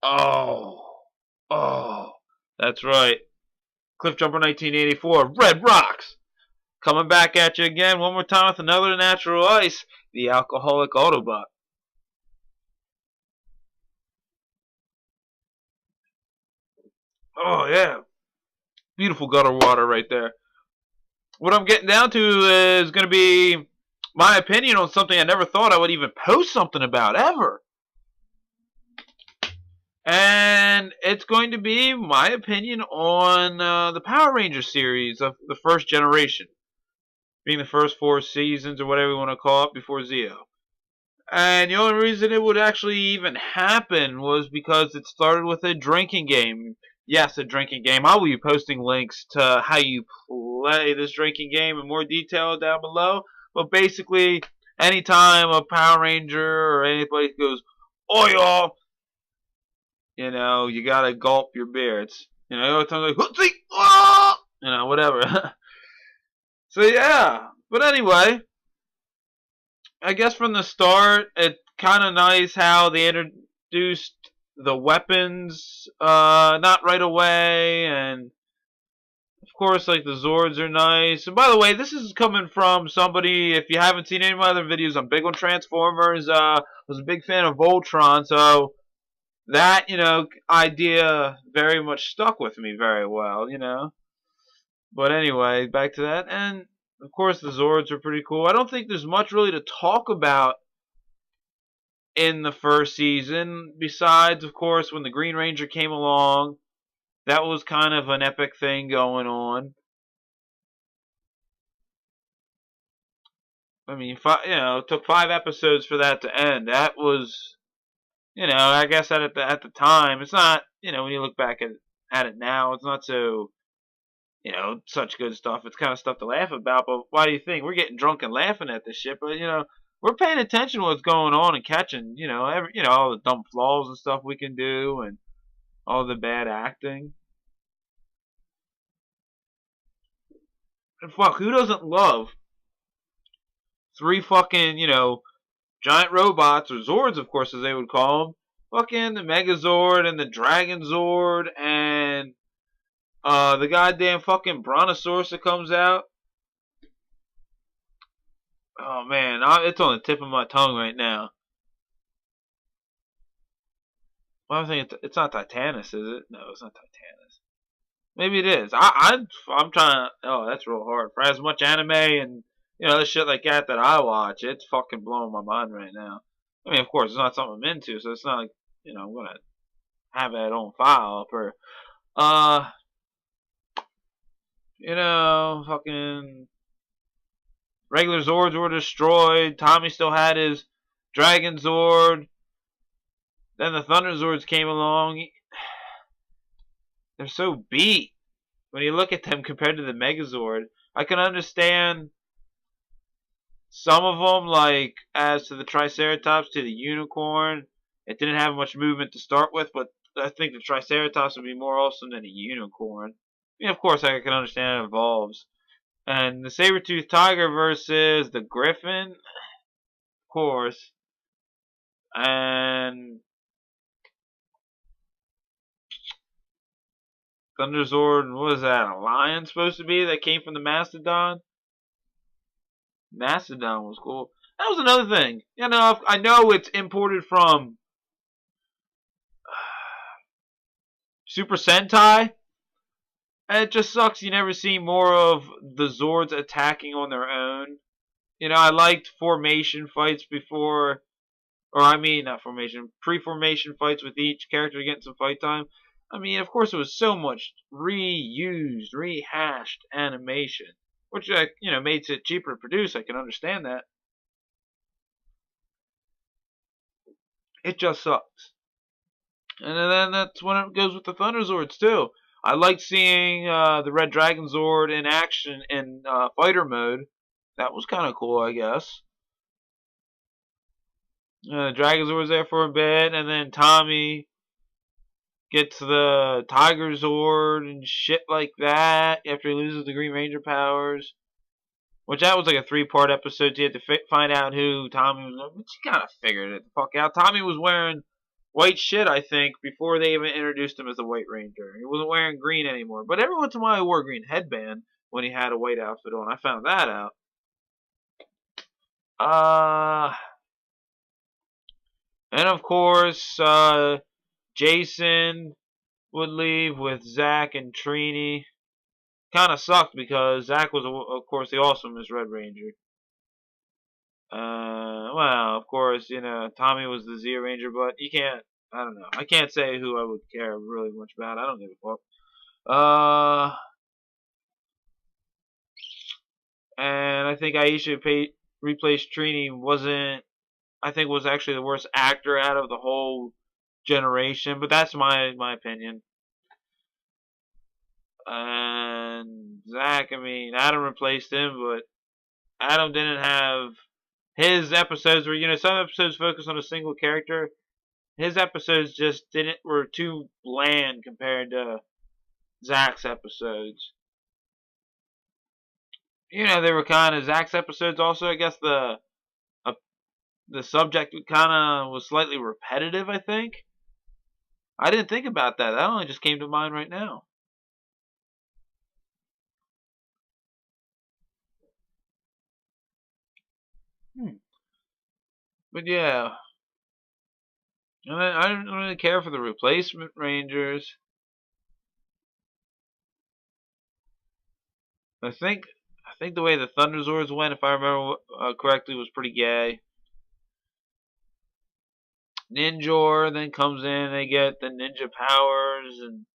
Oh, oh, that's right. Cliff Jumper 1984, Red Rocks. Coming back at you again one more time with another natural ice, the alcoholic Autobot. Oh yeah, beautiful gutter water right there. What I'm getting down to is going to be my opinion on something I never thought I would even post something about ever. And it's going to be my opinion on the Power Rangers series of the first generation, being the first 4 seasons or whatever you want to call it before Zeo. And the only reason it would actually even happen was because it started with a drinking game. Yes, a drinking game. I will be posting links to how you play this drinking game in more detail down below. But basically, anytime a Power Ranger or anybody goes, "Oh y'all," you gotta gulp your beer. It's every time like, "Oh," whatever. So yeah. But anyway, I guess from the start, it's kind of nice how they introduced the weapons, not right away, and of course, like the Zords are nice. And by the way, this is coming from somebody. If you haven't seen any of my other videos, I'm big on Transformers. Was a big fan of Voltron, so that idea very much stuck with me very well. But anyway, back to that, and of course the Zords are pretty cool. I don't think there's much really to talk about in the first season, besides, of course, when the Green Ranger came along. That was kind of an epic thing going on. I mean, it took 5 episodes for that to end. That was, I guess at the time, it's not, when you look back at it now, it's not so, such good stuff. It's kind of stuff to laugh about. But why do you think we're getting drunk and laughing at this shit? But we're paying attention to what's going on and catching, all the dumb flaws and stuff we can do and all the bad acting. And fuck, who doesn't love 3 fucking, giant robots, or Zords, of course, as they would call them? Fucking the Megazord and the Dragon Zord and the goddamn fucking Brontosaurus that comes out. Oh man, it's on the tip of my tongue right now. Well, I'm thinking it's not Titanus, is it? No, it's not Titanus. Maybe it is. I'm trying to. Oh, that's real hard. For as much anime and the shit like that I watch, it's fucking blowing my mind right now. I mean, of course, it's not something I'm into, so it's not like I'm gonna have that on file for fucking regular Zords were destroyed. Tommy still had his Dragon Zord. Then the Thunder Zords came along. They're so beat when you look at them compared to the Megazord. I can understand some of them, like as to the Triceratops, to the Unicorn. It didn't have much movement to start with, but I think the Triceratops would be more awesome than a Unicorn. I mean, of course, I can understand it evolves. And the Saber-Tooth Tiger versus the Griffin, of course. And Thunderzord, what was that, a lion supposed to be that came from the Mastodon? Mastodon was cool. That was another thing. I know it's imported from Super Sentai. And it just sucks you never see more of the Zords attacking on their own. I liked formation fights before, or I mean, not formation, pre-formation fights with each character getting some fight time. I mean, of course, it was so much reused, rehashed animation, which made it cheaper to produce. I can understand that. It just sucks. And then that's when it goes with the Thunder Zords too. I liked seeing the Red Dragon Zord in action in fighter mode. That was kind of cool, I guess. Dragon Zord was there for a bit, and then Tommy gets the Tiger Zord and shit like that after he loses the Green Ranger powers. Which that was like a 3-part episode. So you had to find out who Tommy was. But you kind of figured it the fuck out. Tommy was wearing white shit, I think, before they even introduced him as a White Ranger. He wasn't wearing green anymore. But every once in a while he wore a green headband when he had a white outfit on. I found that out. And of course, Jason would leave with Zach and Trini. Kind of sucked because Zach was, of course, the awesomest Red Ranger. Well, of course, Tommy was the Z Ranger, but you can't, I don't know. I can't say who I would care really much about. I don't give a fuck. And I think Aisha replaced Trini I think was actually the worst actor out of the whole generation, but that's my opinion. And Zach, I mean, Adam replaced him, but Adam didn't have his episodes were, some episodes focus on a single character. His episodes just were too bland compared to Zach's episodes. They were kind of Zach's episodes. Also, I guess the subject kind of was slightly repetitive. I think. I didn't think about that. That only just came to mind right now. But yeah, I didn't really care for the replacement Rangers. I think the way the Thunderzords went, if I remember correctly, was pretty gay. Ninjor then comes in, they get the ninja powers, and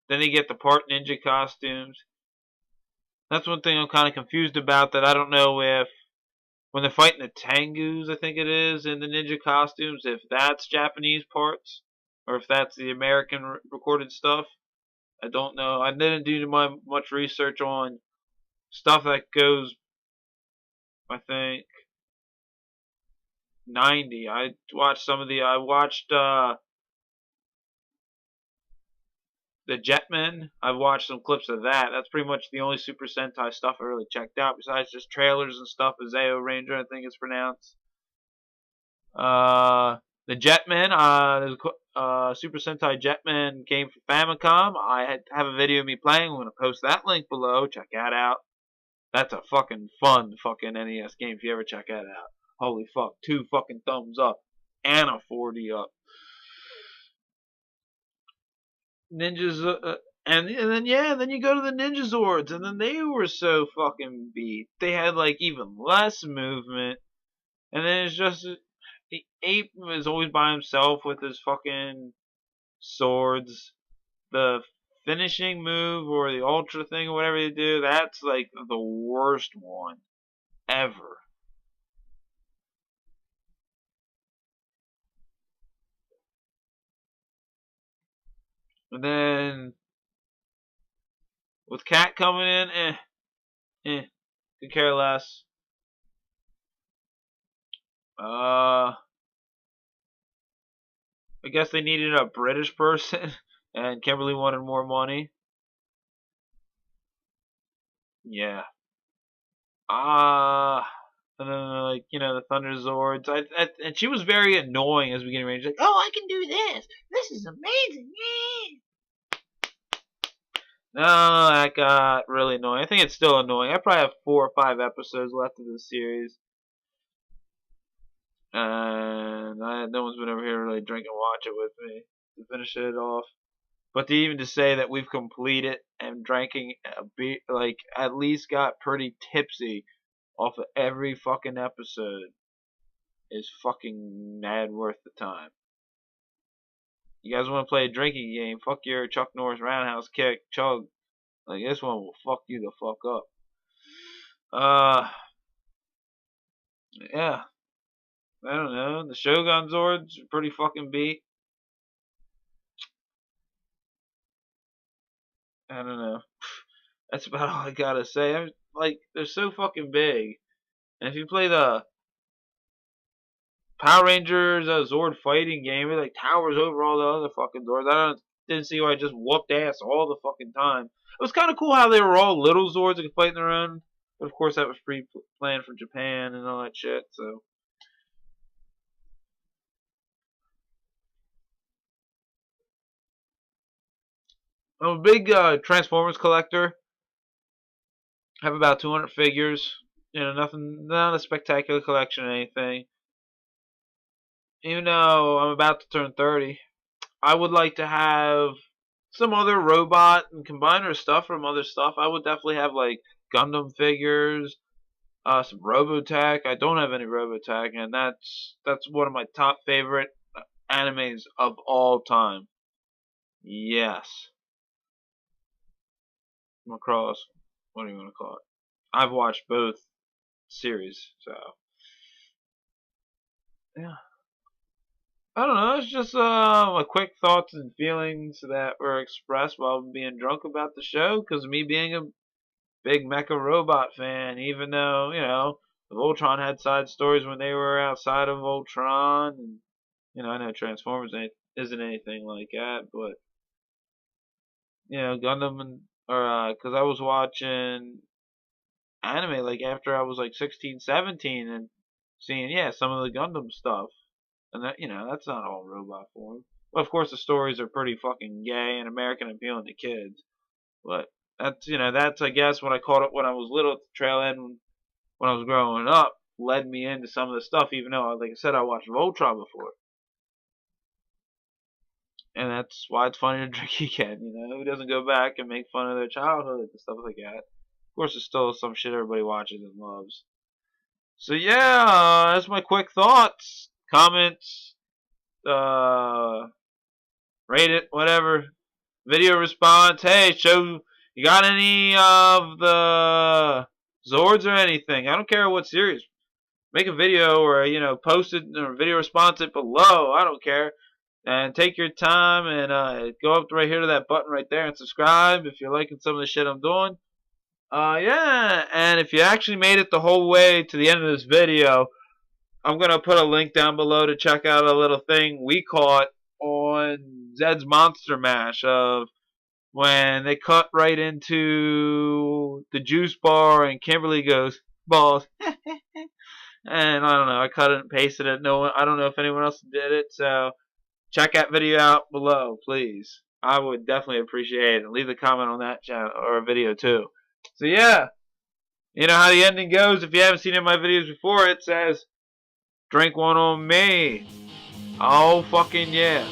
then they get the part ninja costumes. That's one thing I'm kind of confused about, that I don't know if when they're fighting the Tengus, I think it is, in the ninja costumes, if that's Japanese parts, or if that's the American recorded stuff. I don't know. I didn't do much research on stuff that goes, I think, 90. I watched the Jetman. I've watched some clips of that. That's pretty much the only Super Sentai stuff I really checked out, besides just trailers and stuff. Zeo Ranger, I think it's pronounced. The Jetman, Super Sentai Jetman game for Famicom. I have a video of me playing. I'm going to post that link below. Check that out. That's a fucking fun fucking NES game if you ever check that out. Holy fuck. 2 fucking thumbs up. And a 40 up. Ninjas, and then you go to the Ninja Zords, and then they were so fucking beat. They had like even less movement, and then it's just the ape is always by himself with his fucking swords. The finishing move or the ultra thing or whatever they do, that's like the worst one ever. And then with Cat coming in, could care less. I guess they needed a British person, and Kimberly wanted more money. Yeah. And then like the Thunder Zords. And she was very annoying as beginning range. Like, oh, I can do this. This is amazing. No, that got really annoying. I think it's still annoying. I probably have 4 or 5 episodes left of this series. And no one's been over here to really drink and watch it with me to finish it off. But to say that we've completed and drinking a beer, like at least got pretty tipsy off of every fucking episode, is fucking mad worth the time. You guys want to play a drinking game? Fuck your Chuck Norris roundhouse kick, chug. Like this one will fuck you the fuck up. Yeah. I don't know. The Shogun Zords are pretty fucking beat. I don't know. That's about all I gotta say. They're so fucking big. And if you play the Power Rangers Zord fighting game, it like towers over all the other fucking Zords. Didn't see why I just whooped ass all the fucking time. It was kind of cool how they were all little Zords that could fight in their own. But of course that was pre-planned for Japan and all that shit, so. I'm a big Transformers collector. I have about 200 figures. You know, nothing, not a spectacular collection or anything. Even though I'm about to turn 30, I would like to have some other robot and combiner stuff from other stuff. I would definitely have like Gundam figures, some Robotech. I don't have any Robotech, and that's one of my top favorite animes of all time. Yes, Macross. What do you want to call it? I've watched both series, so yeah. I don't know. It's just my quick thoughts and feelings that were expressed while being drunk about the show. Because me being a big Mecha Robot fan, even though the Voltron had side stories when they were outside of Voltron, and I know Transformers isn't anything like that, but Gundam and or because I was watching anime like after I was like 16, 17, and seeing some of the Gundam stuff, and that that's not all robot form. Well, of course the stories are pretty fucking gay and American appealing to kids, but that's I guess when I caught it when I was little at the trail end when I was growing up led me into some of the stuff. Even though, like I said, I watched Voltron before, and that's why it's funny to drink again. Who doesn't go back and make fun of their childhood and stuff like that? Of course, there's still some shit everybody watches and loves. So yeah, that's my quick thoughts, comments, uh, rate it, whatever. Video response. Hey, show you got any of the Zords or anything? I don't care what series. Make a video or post it or video response it below. I don't care. And take your time and go up right here to that button right there and subscribe if you're liking some of the shit I'm doing. Yeah, and if you actually made it the whole way to the end of this video, I'm going to put a link down below to check out a little thing we caught on Zed's Monster Mash of when they cut right into the juice bar and Kimberly goes, balls. And I don't know, I cut it and pasted it. I don't know if anyone else did it, so check that video out below, please. I would definitely appreciate it. Leave a comment on that channel or video too. So yeah, you know how the ending goes. If you haven't seen any of my videos before, it says, drink one on me. Oh fucking yeah.